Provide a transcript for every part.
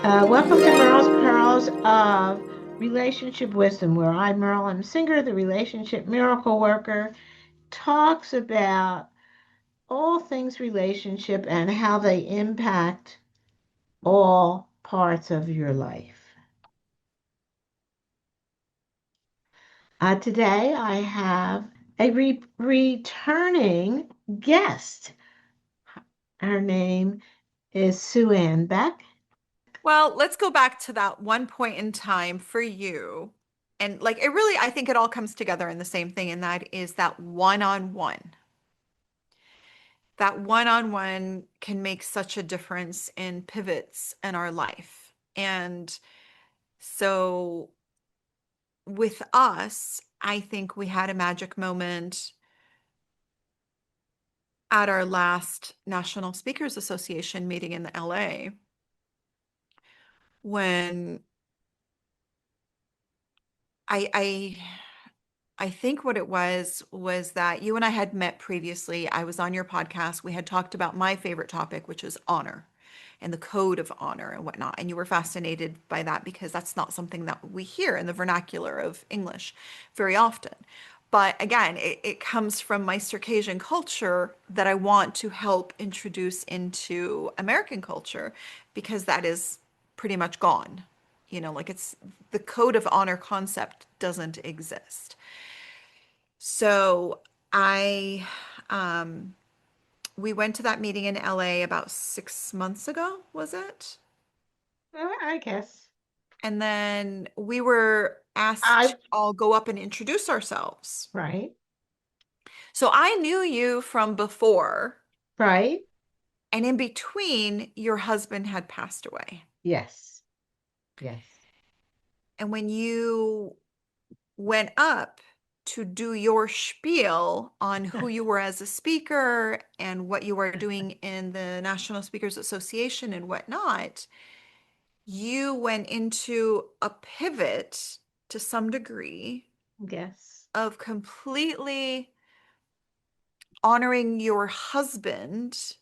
Welcome to Merle's Pearls of Relationship Wisdom, where I, Merle, am Singer, the relationship miracle worker, talks about all things relationship and how they impact all parts of your life. Today, I have a returning guest. Her name is Suhein Beck. Well, let's go back to that one point in time for you. And like it really, I think it all comes together in the same thing, and that is that one-on-one. That one-on-one can make such a difference in pivots in our life. And so with us, I think we had a magic moment at our last National Speakers Association meeting in LA when I I think what it was that you and I had met previously. I was on your podcast. We had talked about my favorite topic, which is honor and the code of honor and whatnot. And you were fascinated by that because that's not something that we hear in the vernacular of English very often. But again, it comes from my Circassian culture that I want to help introduce into American culture because that is pretty much gone. Like it's the code of honor concept doesn't exist. So I, um, we went to that meeting in LA about 6 months ago, was it? I guess. And then we were asked I, to all go up and introduce ourselves. right, So I knew you from before, right, and in between, your husband had passed away. yes, yes. And when you went up to do your spiel on who you were as a speaker and what you were doing in the National Speakers Association and whatnot, you went into a pivot to some degree Yes. of completely honoring your husband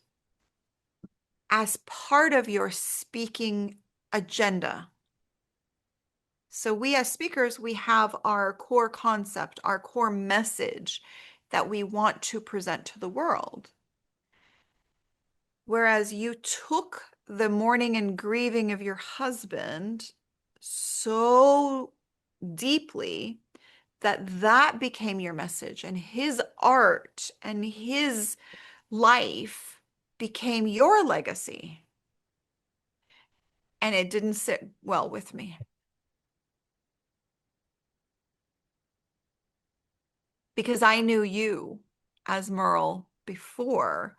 as part of your speaking agenda. So we as speakers, we have our core concept, our core message that we want to present to the world. Whereas you took the mourning and grieving of your husband so deeply that that became your message, and his art and his life became your legacy. And it didn't sit well with me because I knew you as Merle before.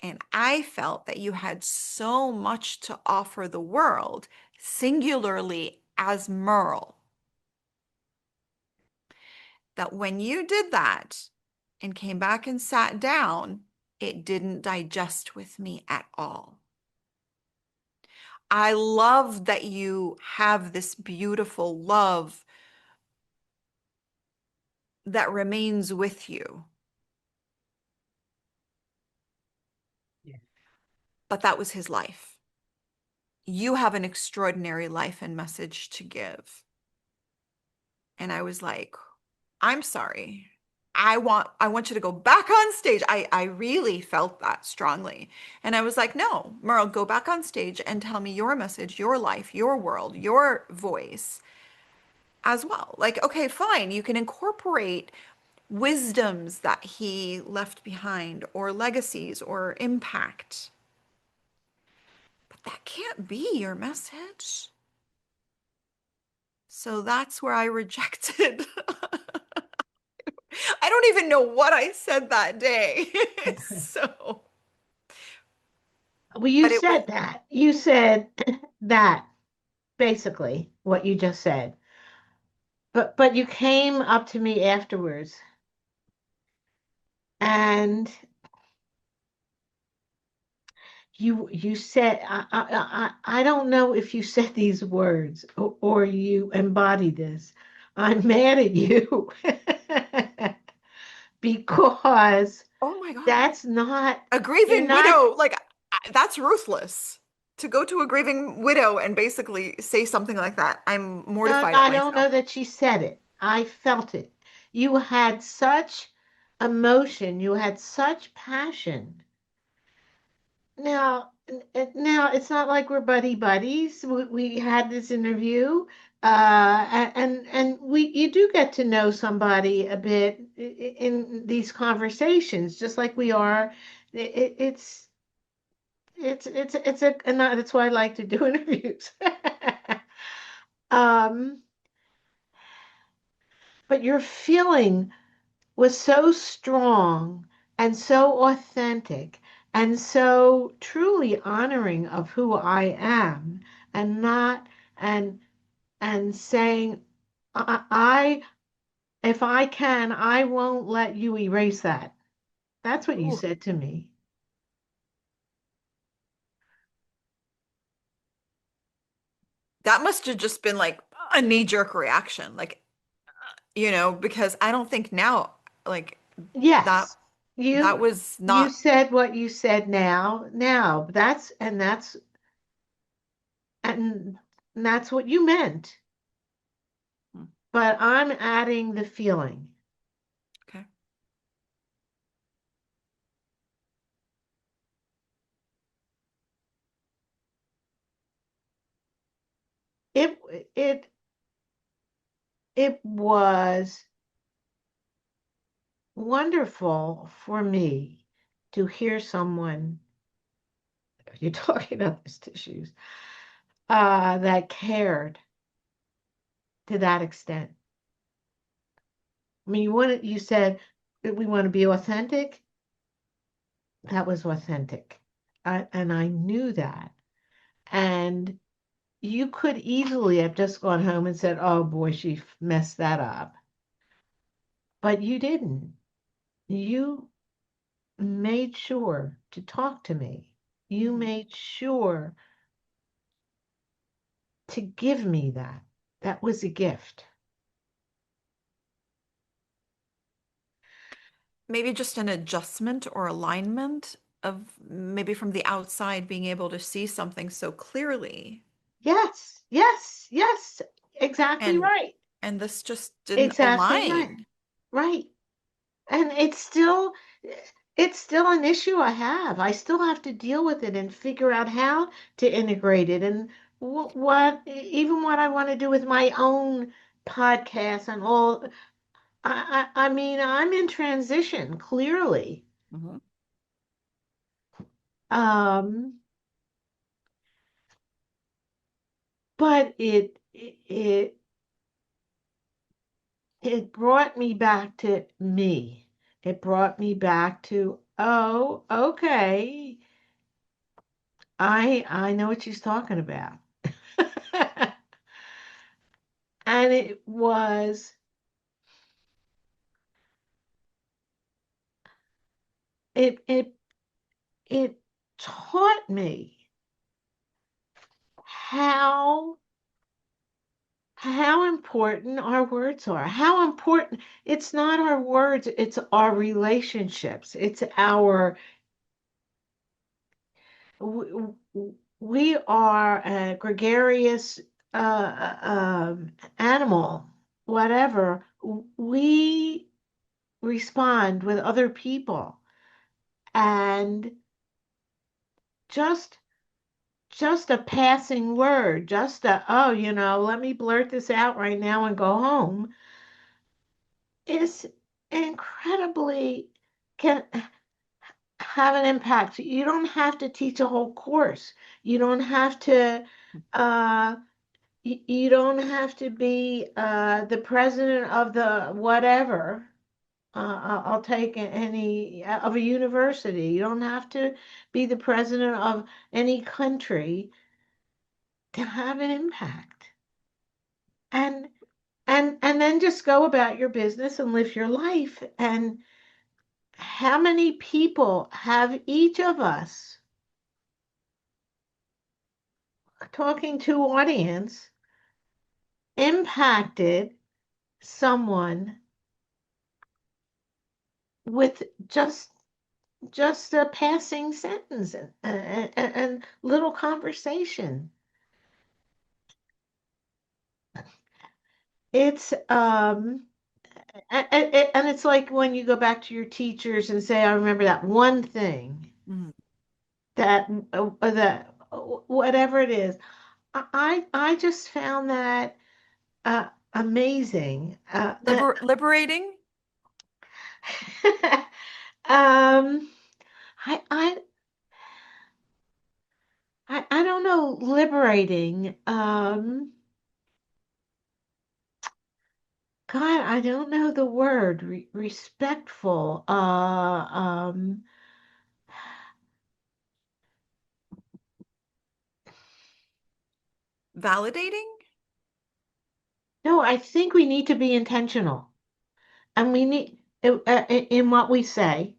And I felt that you had so much to offer the world, singularly as Merle, that when you did that and came back and sat down, it didn't digest with me at all. I love that you have this beautiful love that remains with you, Yeah. but that was his life. You have an extraordinary life and message to give. And I was like, I'm sorry. I want you to go back on stage. I really felt that strongly. And I was like, no, Merle, go back on stage and tell me your message, your life, your world, your voice as well. Like, okay, fine, you can incorporate wisdoms that he left behind or legacies or impact. But that can't be your message. So that's where I rejected. I don't even know what I said that day. So, Well, you but it was, said that. You said that basically what you just said. But you came up to me afterwards and you said I don't know if you said these words or you embodied this. I'm mad at you because oh my God. That's not, A you're grieving not, widow, like that's ruthless. To go to a grieving widow and basically say something like that. I'm mortified at I don't myself. know that she said it. I felt it. You had such emotion, you had such passion. Now it's not like we're buddy buddies. We had this interview, and we you do get to know somebody a bit in these conversations, just like we are. It's a, and that's why I like to do interviews. um, but your feeling was so strong and so authentic and so truly honoring of who I am and not and and saying I if I can I won't let you erase that. That's what you Ooh, said to me. that must have just been like a knee-jerk reaction. Like, because I don't think now, like that Yes. that You was you not. said what you said now. That's what you meant. Hmm, But I'm adding the feeling. okay. It it it was wonderful for me to hear someone, you're talking about these tissues, that cared to that extent. I mean, you said that we want to be authentic. That was authentic. And I knew that. And you could easily have just gone home and said, oh boy, she messed that up. But you didn't. You made sure to talk to me. You Mhm. made sure to give me that. That was a gift. Maybe just an adjustment or alignment of maybe from the outside being able to see something so clearly. Yes, yes, yes. Exactly And right. and this just didn't Exactly right. align. Right. And it's still an issue I have. I still have to deal with it and figure out how to integrate it and even what I want to do with my own podcast and all. I mean, I'm in transition, clearly. Mhm. Um, but it brought me back to me. It brought me back to, oh, okay. I know what she's talking about. And it it it taught me how how important our words are. How important it's not our words, it's our relationships. It's our w- we are a gregarious animal, whatever. We respond with other people, and just just a passing word, just a, oh, let me blurt this out right now and go home, is incredibly can have an impact. You don't have to teach a whole course. You don't have to uh you don't have to be the president of the whatever. I'll take any of a university. You don't have to be the president of any country to have an impact. And and then just go about your business and live your life. And how many people have each of us talking to audience impacted someone with just just a passing sentence and little conversation. It's and it's like when you go back to your teachers and say, I remember that one thing Mm. that that whatever it is. I just found that amazing. Liberating, um, I, I I don't know, liberating. God, I don't know the word. Respectful. validating. No, I think we need to be intentional, and we need in what we say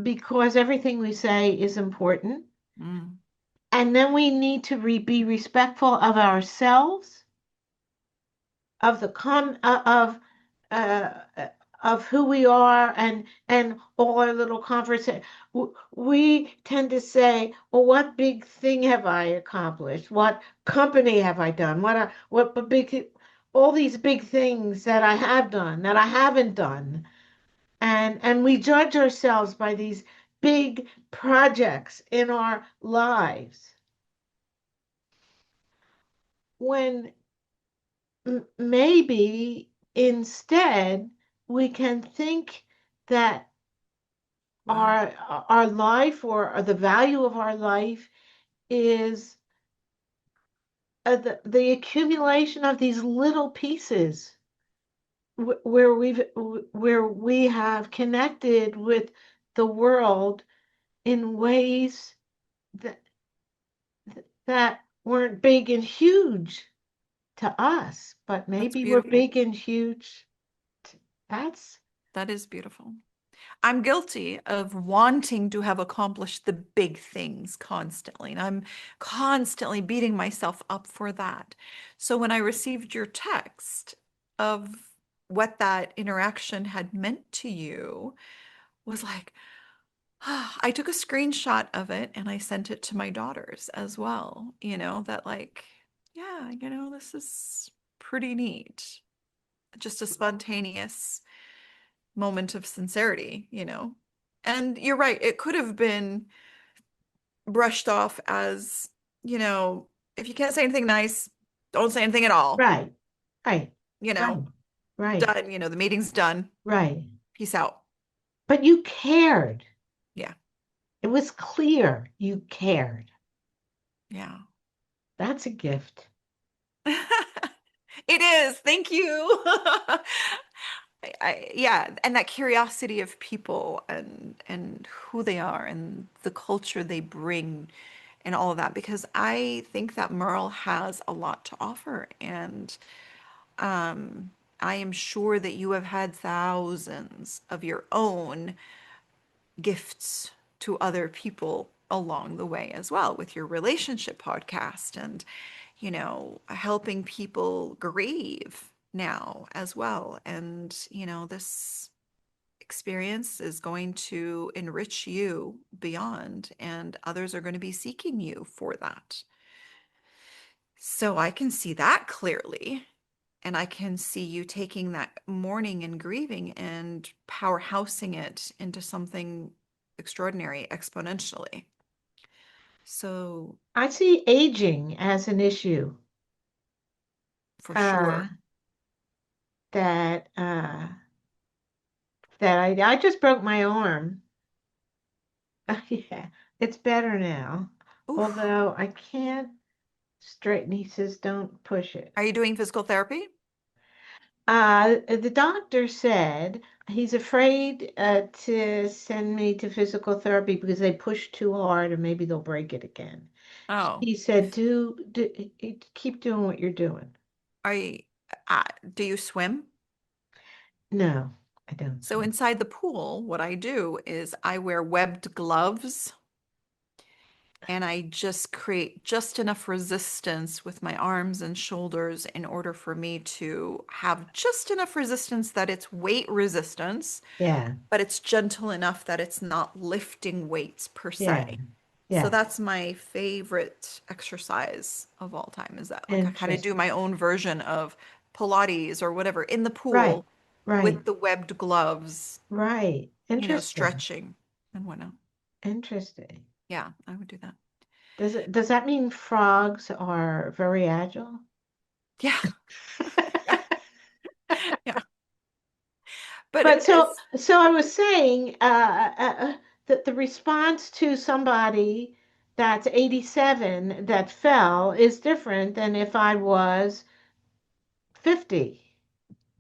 because everything we say is important. Mm. And then we need to be respectful of ourselves, of the uh, of who we are, and all our little conversation. We tend to say, "Well, what big thing have I accomplished? What company have I done? What big all these big things that I have done that I haven't done?" And we judge ourselves by these big projects in our lives when maybe instead we can think that Wow, our our life or the value of our life is the accumulation of these little pieces where we have connected with the world in ways that that weren't big and huge to us, but that's maybe we're beautiful. big and huge. That's That is beautiful. I'm guilty of wanting to have accomplished the big things constantly, and I'm constantly beating myself up for that. So when I received your text of what that interaction had meant to you, was like, I took a screenshot of it and I sent it to my daughters as well, that like, yeah, this is pretty neat. Just a spontaneous moment of sincerity. And you're right, it could have been brushed off as, you know, if you can't say anything nice, don't say anything at all, right, right, you right, know, right, done, the meeting's done. right. Peace out. But you cared. Yeah. It was clear you cared. Yeah. That's a gift. It is. Thank you. Yeah, and that curiosity of people and who they are and the culture they bring and all of that, because I think that Merle has a lot to offer, and um, I am sure that you have had thousands of your own gifts to other people along the way as well with your relationship podcast and helping people grieve now as well. And this experience is going to enrich you beyond, and others are going to be seeking you for that. So I can see that clearly. And I can see you taking that mourning and grieving and powerhousing it into something extraordinary exponentially. So, I see aging as an issue. for Uh, sure. that I just broke my arm. Yeah, it's better now. Oof. Although I can't straighten. He says, don't push it. Are you doing physical therapy? The doctor said he's afraid to send me to physical therapy because they push too hard and maybe they'll break it again. Oh, He said, keep doing what you're doing. are you, do you swim? No, I don't So swim. inside the pool, what I do is I wear webbed gloves and I just create just enough resistance with my arms and shoulders in order for me to have just enough resistance that it's weight resistance, Yeah, but it's gentle enough that it's not lifting weights per yeah, se. So yeah. that's my favorite exercise of all time is that like I kind of do Interesting. my own version of Pilates or whatever in the Right, pool right, with the webbed gloves, right. Interesting. stretching and whatnot. Interesting. Yeah, I would do that. Does that mean frogs are very agile? Yeah, yeah, yeah. But But so it's so I was saying that the response to somebody that's 87 that fell is different than if I was 50.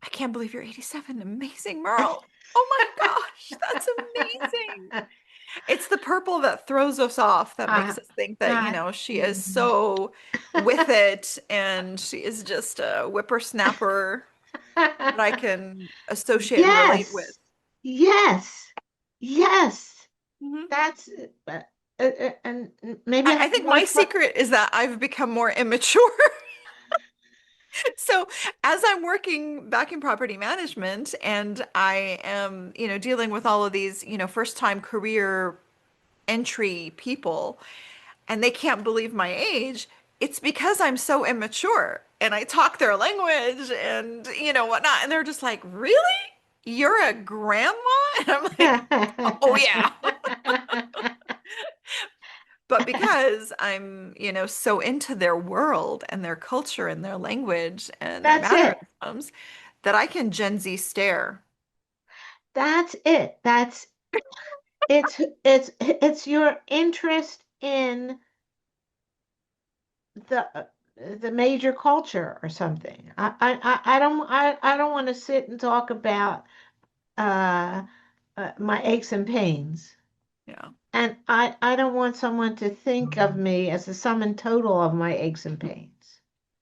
I can't believe you're 87. Amazing, Merle. Oh my gosh, that's amazing. It's the purple that throws us off that Uh, makes us think that, uh, she is so with it and she is just a whippersnapper that I can associate and relate with. yes, yes, yes. Mhm. That's and maybe I I have think more my fun. secret is that I've become more immature. So as I'm working back in property management and I am, dealing with all of these, first time career entry people and they can't believe my age, it's because I'm so immature and I talk their language and, whatnot. And they're just like, really? You're a grandma? And I'm like, oh yeah. But because I'm, so into their world and their culture and their language and their That's it. mannerisms that I can Gen Z stare. That's it. It's your interest in the the major culture or something. I don't want to sit and talk about uh, my aches and pains. Yeah. And I don't want someone to think of me as the sum and total of my aches and pains.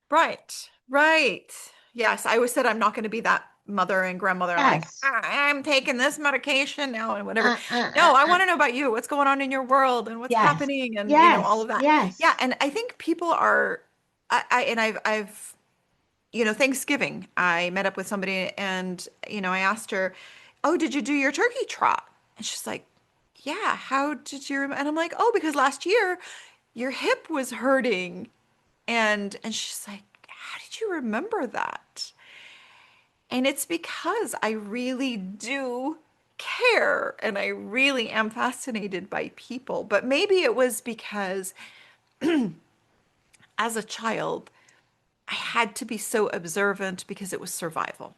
Right, right. Yes, I always said I'm not going to be that mother and grandmother like, Yes. I'm taking this medication now and whatever. Uh, uh, uh, No, I uh. want to know about you, what's going on in your world and what's Yes. happening and all Yes. of that. Yeah, Yes. and I think people are I've Thanksgiving, I met up with somebody and I asked her, "Oh, did you do your turkey trot?" And she's like, "Yeah, how did you?" And I'm like, "Oh, because last year your hip was hurting." And she's like, "How did you remember that?" And it's because I really do care and I really am fascinated by people. But maybe it was because as a child, I had to be so observant because it was survival.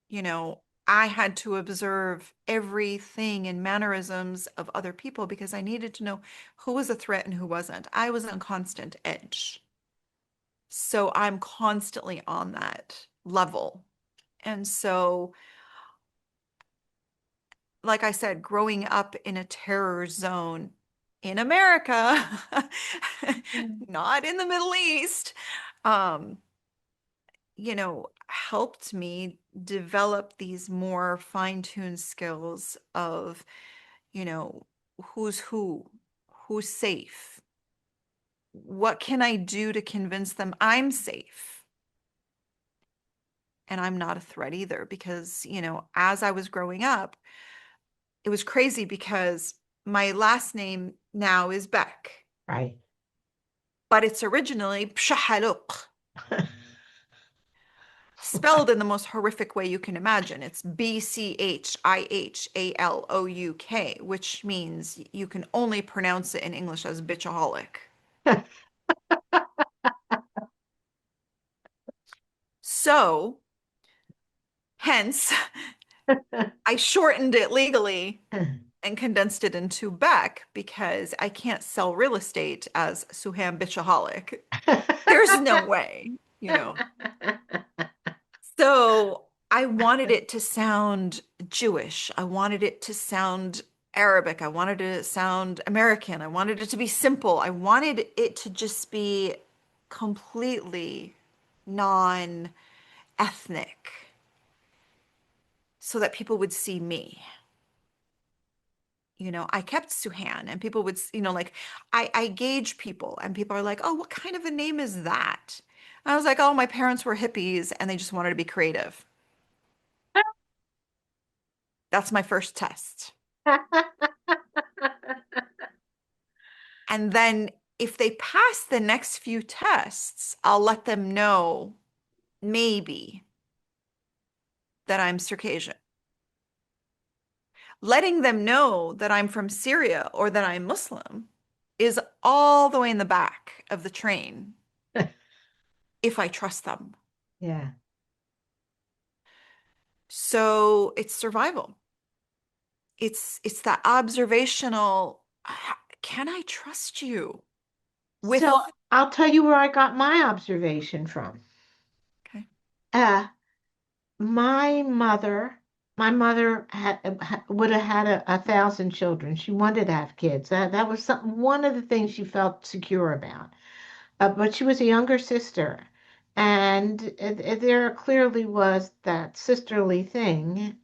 You know, I had to observe everything and mannerisms of other people because I needed to know who was a threat and who wasn't. I was on constant edge. So I'm constantly on that level. And so, like I said, growing up in a terror zone in America, Mm. not in the Middle East, um, helped me develop these more fine-tuned skills of, you know, who's who's safe, what can I do to convince them I'm safe and I'm not a threat either. Because, as I was growing up, it was crazy because my last name now is Beck, Right. but it's originally Pshahaluk, spelled in the most horrific way you can imagine. It's Bchihalouk, which means you can only pronounce it in English as bitchaholic. So, hence, I shortened it legally and condensed it into Beck because I can't sell real estate as Suhein Bitchaholic. There's no way. So I wanted it to sound Jewish. I wanted it to sound Arabic. I wanted it to sound American. I wanted it to be simple. I wanted it to just be completely non-ethnic so that people would see me, I kept Suhan, and people would, like, I gauge people, and people are like, oh, what kind of a name is that? I was like, oh, my parents were hippies and they just wanted to be creative. That's my first test. And then if they pass the next few tests, I'll let them know maybe that I'm Circassian. Letting them know that I'm from Syria or that I'm Muslim is all the way in the back of the train if I trust them. Yeah. So it's survival. It's that observational, can I trust you So with, I'll tell you where I got my observation from. okay, Uh, my mother, my mother would have had 1,000 children. She wanted to have kids. That was one of the things she felt secure about. But she was a younger sister, and there clearly was that sisterly thing.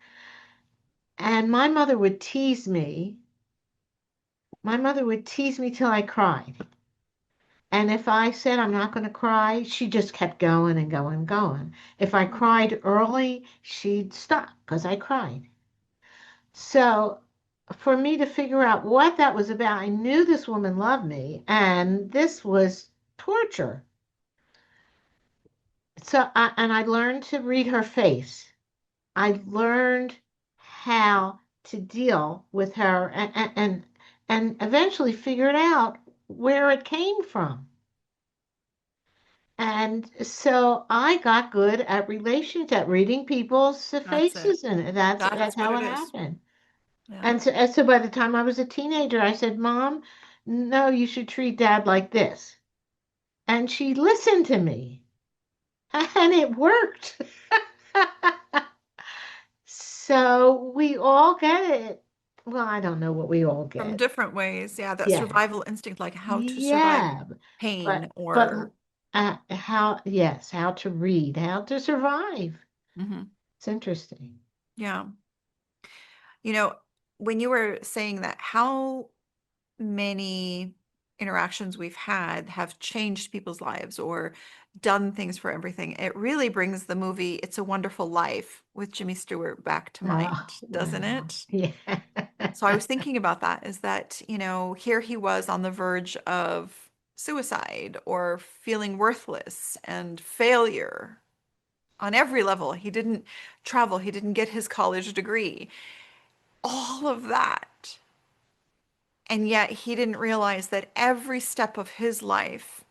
And my mother would tease me. My mother would tease me till I cried. And if I said I'm not going to cry, she just kept going and going and going. If I cried early, she'd stop because I cried. So for me to figure out what that was about, I knew this woman loved me, and this was torture. And I learned to read her face. I learned how to deal with her and eventually figured out where it came from. And so I got good at relations, at reading people's that's it. faces, and that's That's what how it it is. happened. Yeah. And so by the time I was a teenager, I said, "Mom, no, you should treat Dad like this." And she listened to me, and it worked. So we all get it. Well, I don't know what we all From get. different ways. Yeah, that Yeah, survival instinct, like how to survive yeah, pain but or, how? Yes, how to read, how to survive. mhm. It's interesting. Yeah. You know, when you were saying that, how many interactions we've had have changed people's lives or done things for everything. It really brings the movie It's a Wonderful Life with Jimmy Stewart back to Oh, mind, doesn't wow. it? Yeah. So I was thinking about that, is that, here he was on the verge of suicide or feeling worthless and failure on every level. He didn't travel, he didn't get his college degree, all of that. And yet he didn't realize that every step of his life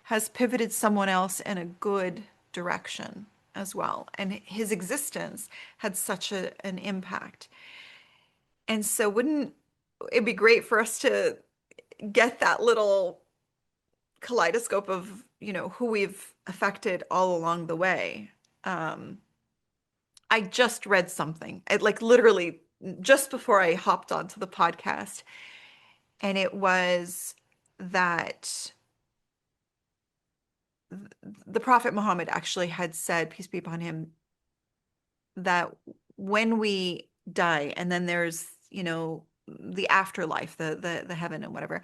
has pivoted someone else in a good direction as well. And his existence had such an impact. And so wouldn't it be great for us to get that little kaleidoscope of, who we've affected all along the way? Um, I just read something, like literally just before I hopped onto the podcast, and it was that the Prophet Muhammad actually had said, peace be upon him, that when we die and then there's, the afterlife, the heaven and whatever,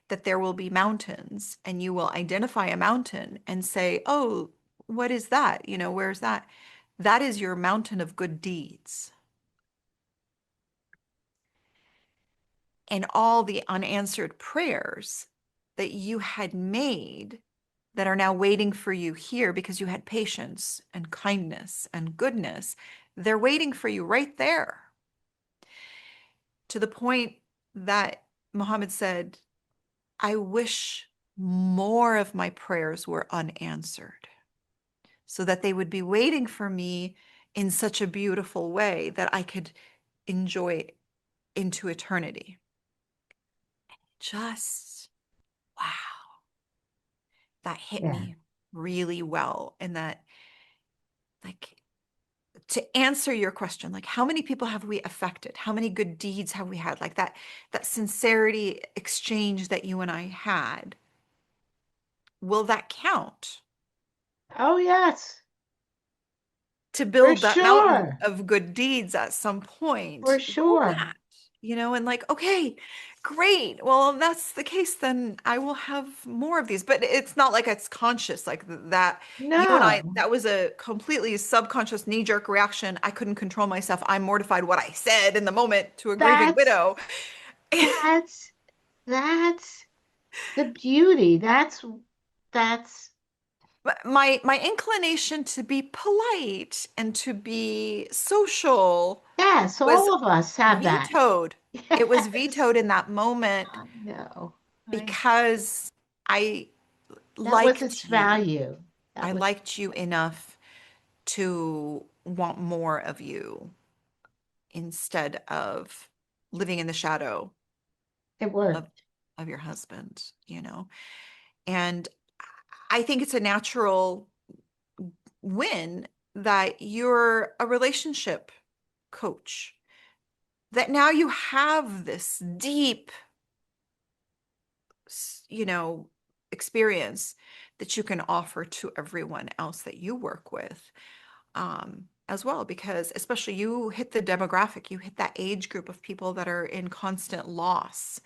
that there will be mountains and you will identify a mountain and say, "Oh, what is that? Where's that?" That is your mountain of good deeds. And all the unanswered prayers that you had made that are now waiting for you here because you had patience and kindness and goodness, they're waiting for you right there. To the point that Muhammad said, I wish more of my prayers were unanswered so that they would be waiting for me in such a beautiful way that I could enjoy into eternity. Just wow, that hit Yeah. me really well. And that, like, to answer your question, like, how many people have we affected? How many good deeds have we had? Like that sincerity exchange that you and I had, will that count Oh, yes, to for build that mountain sure. of good deeds at some For point? Will sure. that? and like, okay, great. Well, if that's the case, then I will have more of these. But it's not like it's conscious like that. You and I, No, that was a completely subconscious knee-jerk reaction. I couldn't control myself. I'm mortified what I said in the moment to a grieving that's widow. that's that's the beauty. That's But my inclination to be polite and to be social yes, was all of us have that. vetoed. It was Yes. vetoed in that moment I know. because I That was its liked you. value. I That was liked you enough to want more of you instead of living in the shadow it of worked. of your husband. And I think it's a natural win that you're a relationship coach, that now you have this deep, experience that you can offer to everyone else that you work with, as well, because especially you hit the demographic, you hit that age group of people that are in constant loss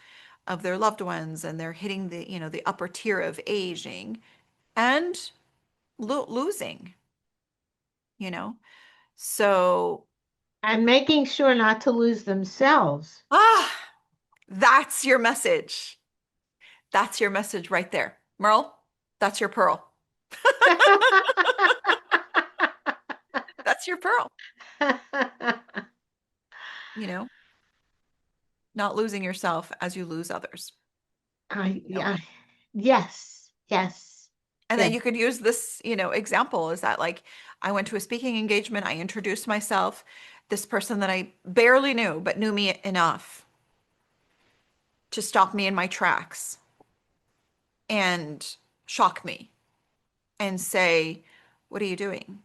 of their loved ones, and they're hitting the upper tier of aging and losing, you know. So, And making sure not to lose themselves. ah, that's your message. That's your message right there. Merle, that's your pearl. That's your pearl, you know, not losing yourself as you lose others, you know. Yeah, yes, yes, And then yes. you could use this, example is that like I went to a speaking engagement, I introduced myself, this person that I barely knew, but knew me enough to stop me in my tracks and shock me and say, "What are you doing?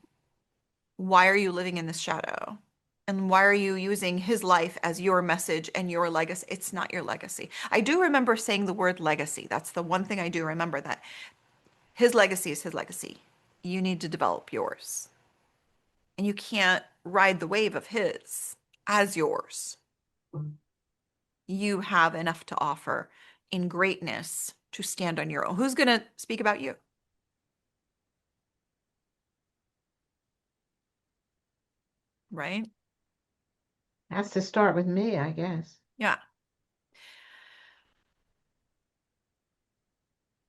Why are you living in this shadow? And why are you using his life as your message and your legacy? It's not your legacy." I do remember saying the word legacy. That's the one thing I do remember, that his legacy is his legacy. You need to develop yours. And you can't ride the wave of his as yours. You have enough to offer in greatness to stand on your own. Who's going to speak about you? Right? Has to start with me, I guess. Yeah.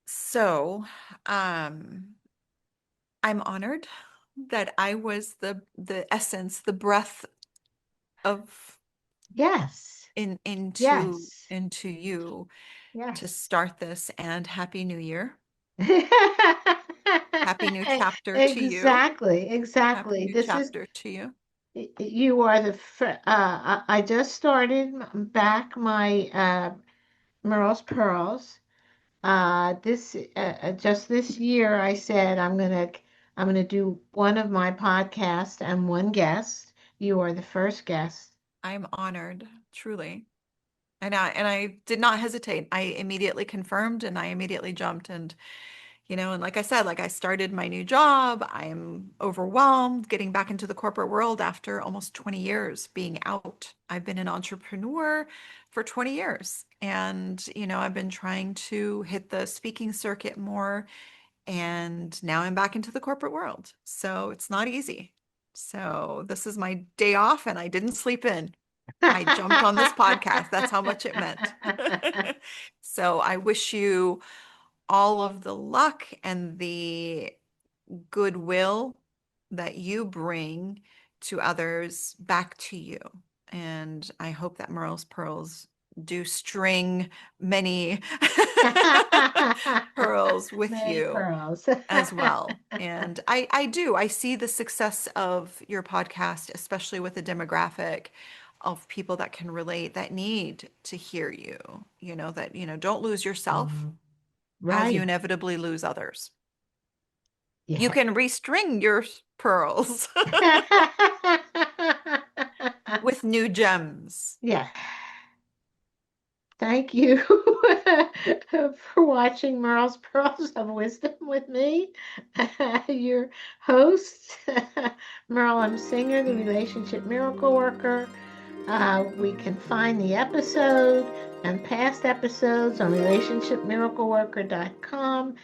So, um, I'm honored that I was the essence, the breath of Yes, in into yes, into you to yes. start this. And happy new year. Happy new chapter to you. Exactly, Happy exactly. new This is chapter to you. you are the I just started back my Merle's Pearls. This just this year I said I'm gonna do one of my podcasts and one guest. You are the first guest. I'm honored, truly. And I did not hesitate. I immediately confirmed and I immediately jumped. And like I said, like I started my new job. I'm overwhelmed getting back into the corporate world after almost 20 years being out. I've been an entrepreneur for 20 years. And I've been trying to hit the speaking circuit more. And now I'm back into the corporate world. So it's not easy. So this is my day off and I didn't sleep in. I jumped on this podcast. That's how much it meant. So I wish you all of the luck and the goodwill that you bring to others back to you. And I hope that Merle's Pearls do string many pearls with Many you pearls. as well. And I do. I see the success of your podcast, especially with the demographic of people that can relate, that need to hear you, don't lose yourself as you Right. inevitably lose others. You Yeah. can restring your pearls with new gems. Yeah. Thank you for watching Merle's Pearls of Wisdom with me, your host, Merle M. Singer, the Relationship Miracle Worker. We can find the episode and past episodes on relationshipmiracleworker.com.